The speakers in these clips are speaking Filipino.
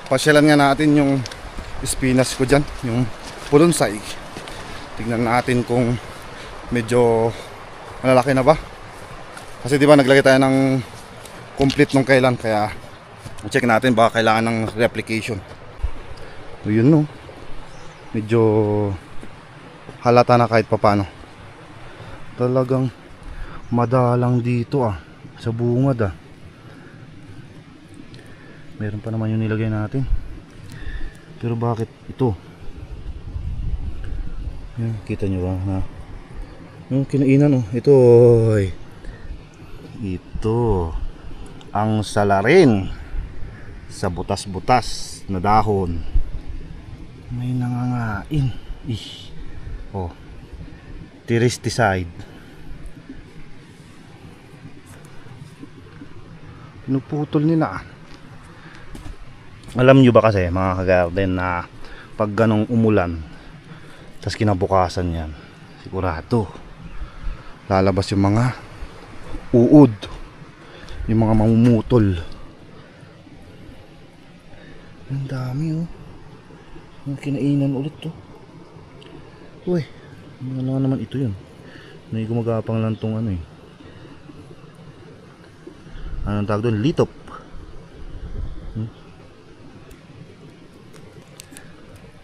Pasyalan nga natin yung spinach ko dyan, yung pulunsay. Tignan natin kung medyo malalaki na ba. Kasi di ba naglagay tayo ng complete nung kailan, kaya check natin baka kailangan ng replication. So yun no, medyo halata na kahit papano. Talagang madalang dito sa bungad Meron pa naman yung nilagay natin. Pero bakit ito? Yan, kita nyo ba na yung kinainan ito ito ang salarin sa butas-butas na dahon. May nangangain. Tiristicide. Pinuputol nila. Alam nyo ba kasi mga kagarden na pag ganong umulan tas kinabukasan yan, sigurado lalabas yung mga uod, yung mga mamumutol. Ang dami yung kinainan ulit uy, ano naman ito yun, may gumagapang lang tong anong tawag doon, litop.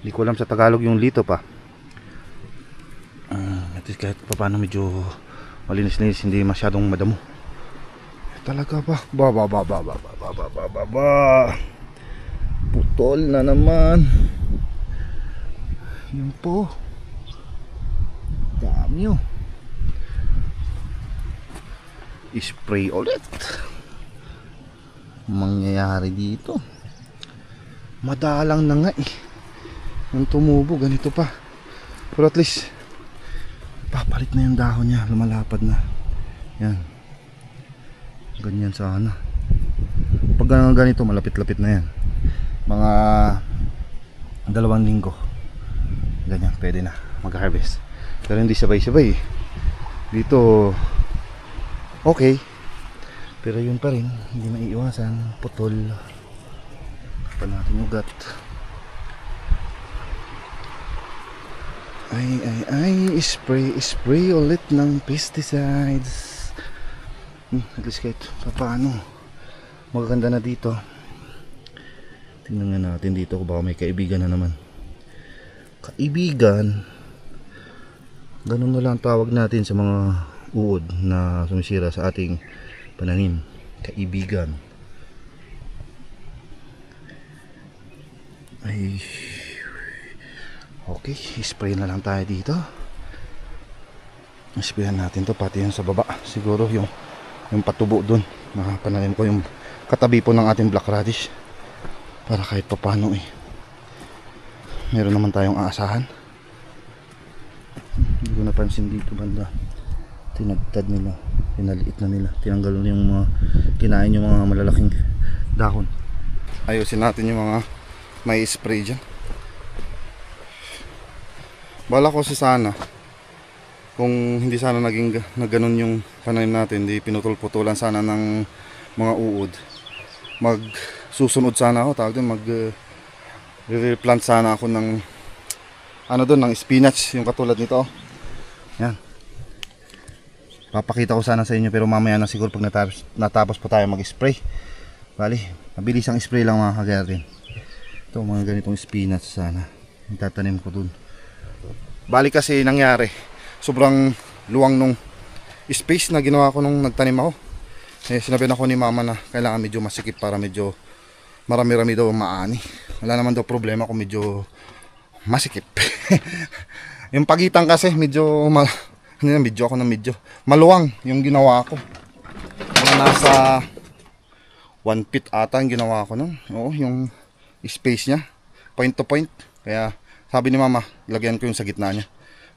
Hindi ko alam sa Tagalog yung litop at least kahit pa paano medyo malinis-linis, hindi masyadong madamo. Talaga ba? Putol na naman. Yun po. Dami spray ulit. Mangyayari dito. Madalang na nga yung tumubo, ganito pa. Pero at least papalit na yung dahon niya, lumalapad na. Yan. Ganyan sana. Pag ganito, malapit-lapit na yan. Mga 2 linggo. Ganyan, pwede na mag-harvest. Pero hindi sabay-sabay. Dito, okay. Pero yun pa rin, hindi maiiwasan. Putol. Pa natin ugat. Ay, spray ulit ng pesticides. At least kahit paano magaganda na dito. Tingnan nga natin dito kung baka may kaibigan na naman. Kaibigan, ganun na lang tawag natin sa mga uod na sumisira sa ating pananim. Kaibigan. Ay, okay, spray na lang tayo dito. Sprayan natin to pati yung sa baba. Siguro yung patubo dun, nakapananim ko yung katabi po ng ating black radish, para kahit pa paano meron naman tayong aasahan. Hindi ko napansin dito banda, tinagtad nila, pinaliit na nila, tinanggal na yung mga kinain, yung mga malalaking dahon. Ayusin natin yung mga may spray dyan. Bala ko sana kung hindi sana naging ganun yung pananim natin, hindi pinutol-putulan sana ng mga uod, magsusunod sana ako, tawag din, replant sana ako ng ng spinach, yung katulad nito. Yan, papakita ko sana sa inyo, pero mamaya na siguro pag natapos po tayo mag-spray. Bali, mabilis ang spray lang mga kagarden. Ito, mga ganitong spinach sana itatanim ko dun. Bali kasi nangyari, sobrang luwang nung space na ginawa ko nung nagtanim ako. Sinabihan ako ni mama na kailangan medyo masikip para medyo marami-rami daw maani. Wala naman daw problema kung medyo masikip. Yung pagitan kasi medyo maluwang yung ginawa ko. Nasa 1 feet ata yung ginawa ko nun. Oo, yung space niya, point to point. Kaya sabi ni mama, lagyan ko yung sa gitna niya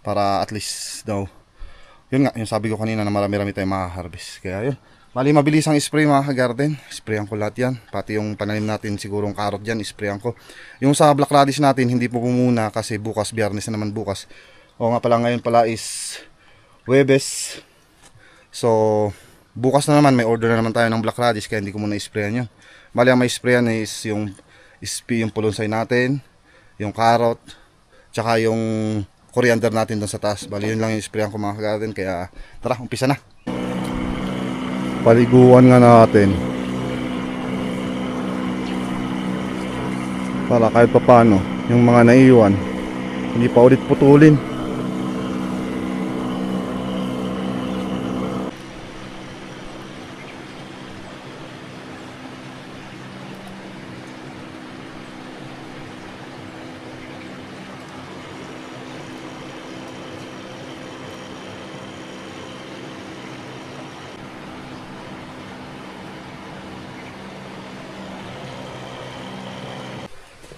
para at least daw, yun nga, yung sabi ko kanina na marami-rami tayong makaharvest. Kaya yun, bali mabilis ang spray mga ka-garden. Sprayan ko lahat yan, pati yung pananim natin sigurong carrot dyan, sprayan ko. Yung sa black radish natin, hindi po muna kasi bukas, Biyernes na naman bukas. O nga pala, ngayon pala is Huwebes. So bukas na naman, may order na naman tayo ng black radish, kaya hindi ko muna sprayan yun. Bali ang may sprayan is yung yung pulunsay natin, yung carrot, tsaka yung coriander natin doon sa taas. Bali yun lang yung sprayan ko mga ka-garden. Kaya tara, umpisa na. Paliguan nga natin para kahit pa paano yung mga naiwan hindi pa ulit putulin.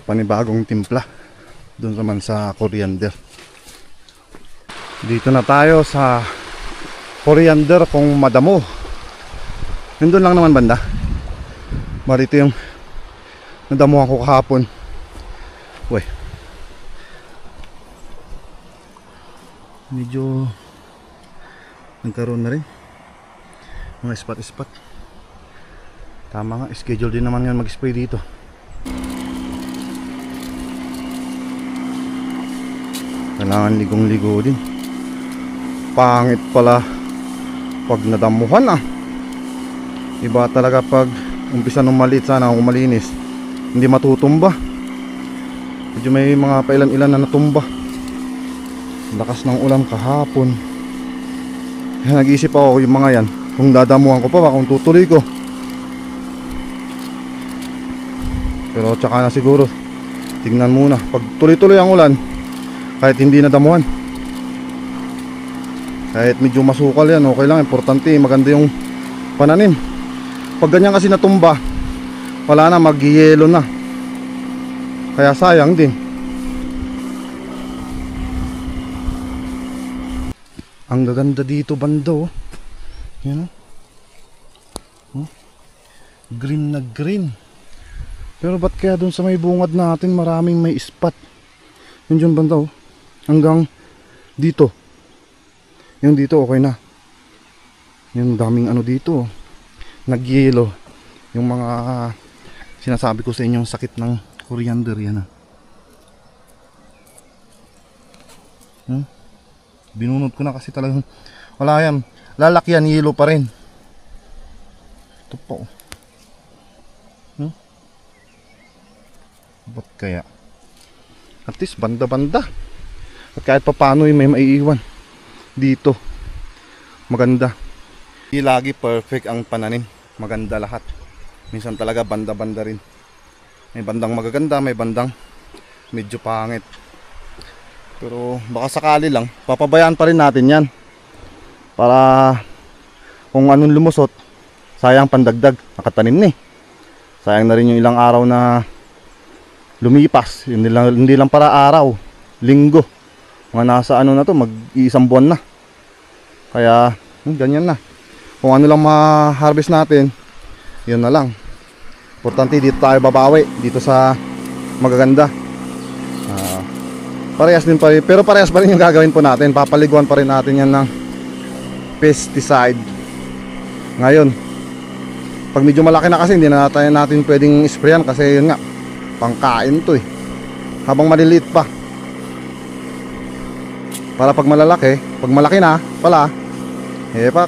Panibagong timpla doon naman sa coriander. Dito na tayo sa coriander kung madamo. Nandun lang naman banda. Marito yung nadamuhan ko kahapon. Uy, medyo nagkaroon na rin mga spot. Tama nga, schedule din naman yan mag-spray dito. Kailangan ligong-ligo din. Pangit pala pag nadamuhan Iba talaga pag umpisa nung maliit sana kung malinis. Hindi matutumba. Medyo may mga pailan-ilan na natumba. Lakas ng ulan kahapon. Kaya nag-iisip ako yung mga yan, kung dadamuhan ko pa, kung tutuloy ko. Pero tsaka na siguro. Tingnan muna. Pag tuloy-tuloy ang ulan, kahit hindi nadamuhan, kahit medyo masukal yan, okay lang. Importante, maganda yung pananim. Pag ganyan kasi natumba, wala na, mag-yelo na. Kaya sayang din. Ang gaganda dito banda Yan green na green. Pero ba't kaya dun sa may bungad natin maraming may spot? Yun dyan banda hanggang dito. Yung dito okay na. Yung daming ano dito nagyelo. Yung mga sinasabi ko sa inyong sakit ng coriander yan Binunod ko na kasi talagang wala yan. Lalaki yan, yelo pa rin. Ito po. Ba't kaya? At least banda-banda. At kahit pa paano may maiiwan dito. Maganda. Hindi lagi perfect ang pananim. Maganda lahat. Minsan talaga banda-banda rin. May bandang magaganda, may bandang medyo pangit. Pero baka sakali lang, papabayaan pa rin natin yan. Para kung anong lumusot, sayang pandagdag. Nakatanim na Sayang na rin yung ilang araw na lumipas. Hindi lang para araw, linggo. Mga nasa ano na to, mag-iisang buwan na. Kaya ganyan na. Kung ano lang ma-harvest natin, yun na lang. Importante dito tayo babawi, dito sa magaganda. Parehas din pa rin, pero parehas pa rin yung gagawin po natin. Papaliguan pa rin natin yan ng pesticide. Ngayon, pag medyo malaki na kasi, hindi na natin pwedeng sprayan kasi yun nga, pangkain to habang maliliit pa. Para pag malalaki, pag malaki na pala,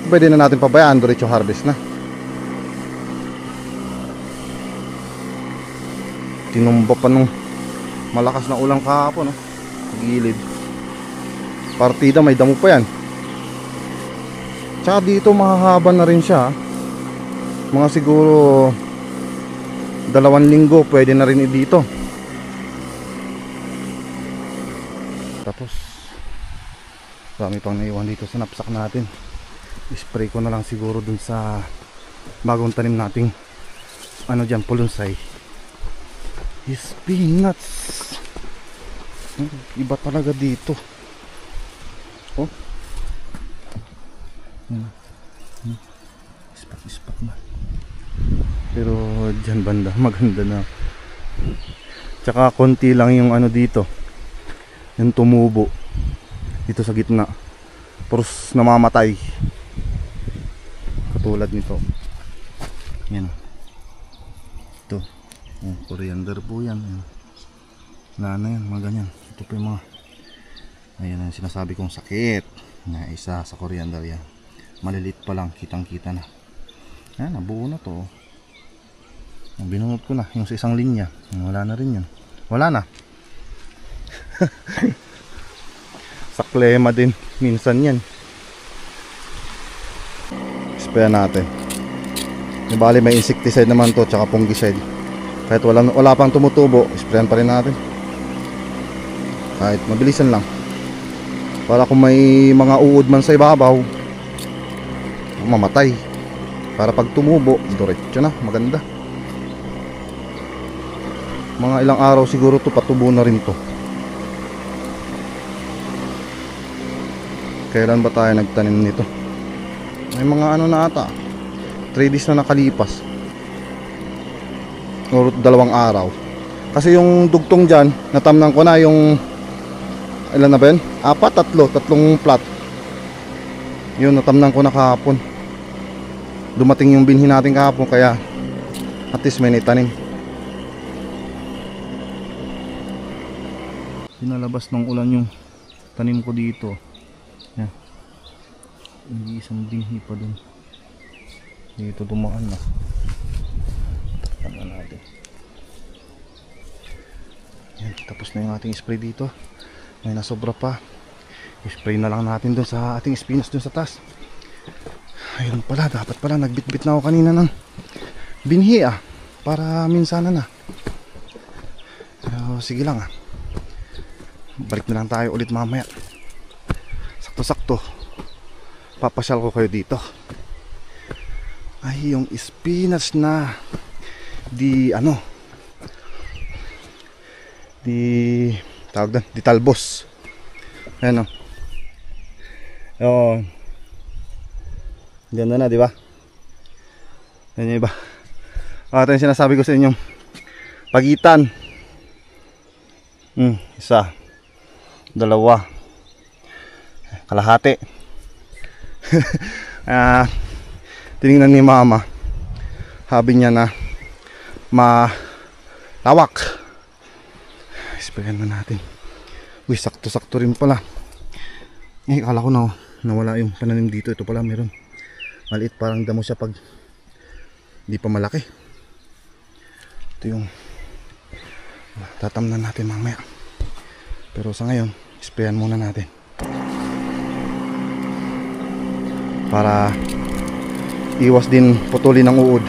pwede na natin pabayaan, diretso harvest na. Tinumba pa nung malakas na ulang kahapon gilid. Partida may damo pa yan. Tsaka dito mahahaba na rin siya. Mga siguro 2 linggo pwede na rin dito. Tapos dami pang naiwan dito sa knapsack natin. I-spray ko na lang siguro dun sa bagong tanim nating ano dyan, pulunsay. Is peanuts. Iba talaga dito. Ispat na. Pero dyan banda maganda na. Tsaka konti lang yung ano dito, yung tumubo dito sa gitna. Puros namamatay. Katulad nito. Yan. Ito. Oh, coriander po yan. Ayan. Wala na yan, mga ganyan. Ito po yung mga, ayan ang sinasabi kong sakit na isa sa coriander yan. Malilit pa lang, kitang kita na. Ayan, nabuo na to. Binunot ko na yung sa isang linya. Wala na rin yun. Wala na. Sa klema din minsan yan. Sprayan natin. Bali may insecticide naman to, tsaka fungicide. Kahit wala pang tumutubo, sprayan pa rin natin. Kahit mabilisan lang. Para kung may mga uod man sa ibabaw, mamatay. Para pag tumubo, diretso na, maganda. Mga ilang araw siguro to, patubo na rin to. Kailan ba tayo nagtanim nito? May mga ano na ata, 3 days na nakalipas o 2 araw. Kasi yung dugtong dyan, natamnan ko na yung ilan na ba yun? 3 plat. Yun, natamnan ko na kahapon. Dumating yung binhi natin kahapon, kaya at least may naitanim. Pinalabas ng ulan yung tanim ko dito. Yan. Hindi isang binhi pa dun. Dito dumaan na. Tama natin. Yan, tapos na yung ating spray dito. May nasobra pa. I-spray na lang natin dun sa ating spinach dun sa taas. Ayun pala, dapat pala nagbitbit na ako kanina ng binhi para minsanan na. Pero sige lang balik na lang tayo ulit mamaya. Sakto-sakto papasyal ko kayo dito. Ay, yung spinach na di tawag doon, di talbos. Ayan o. Yun. Ganda na, di ba? Yan yung iba. Ito yung sinasabi ko sa inyong pagitan. Isa, 2, kalahati. Tinignan ni mama, sabi niya na malawak. Ispayan na natin. Uy, sakto-sakto rin pala. Akala ko na nawala yung pananim dito. Ito pala meron. Maliit, parang damo siya pag di pa malaki. Ito yung tatamnan natin mamaya. Pero sa ngayon, ispayan muna natin. Para iwas din putulin ng uod.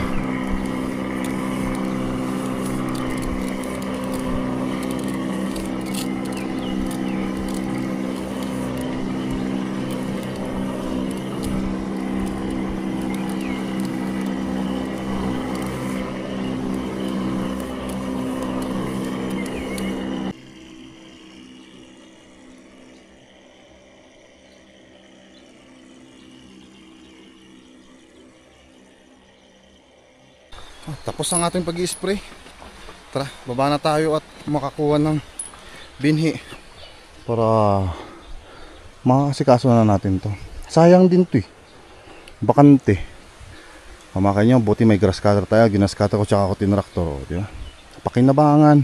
Tapos ang ating pag-i-spray. Tara, baba na tayo at makakuha ng binhi para makasikaso na natin to. Sayang din to bakante. Pamakan nyo, buti may grass cutter tayo. Ginas cutter ko tsaka ako tinraktor, di ba? Pakinabangan.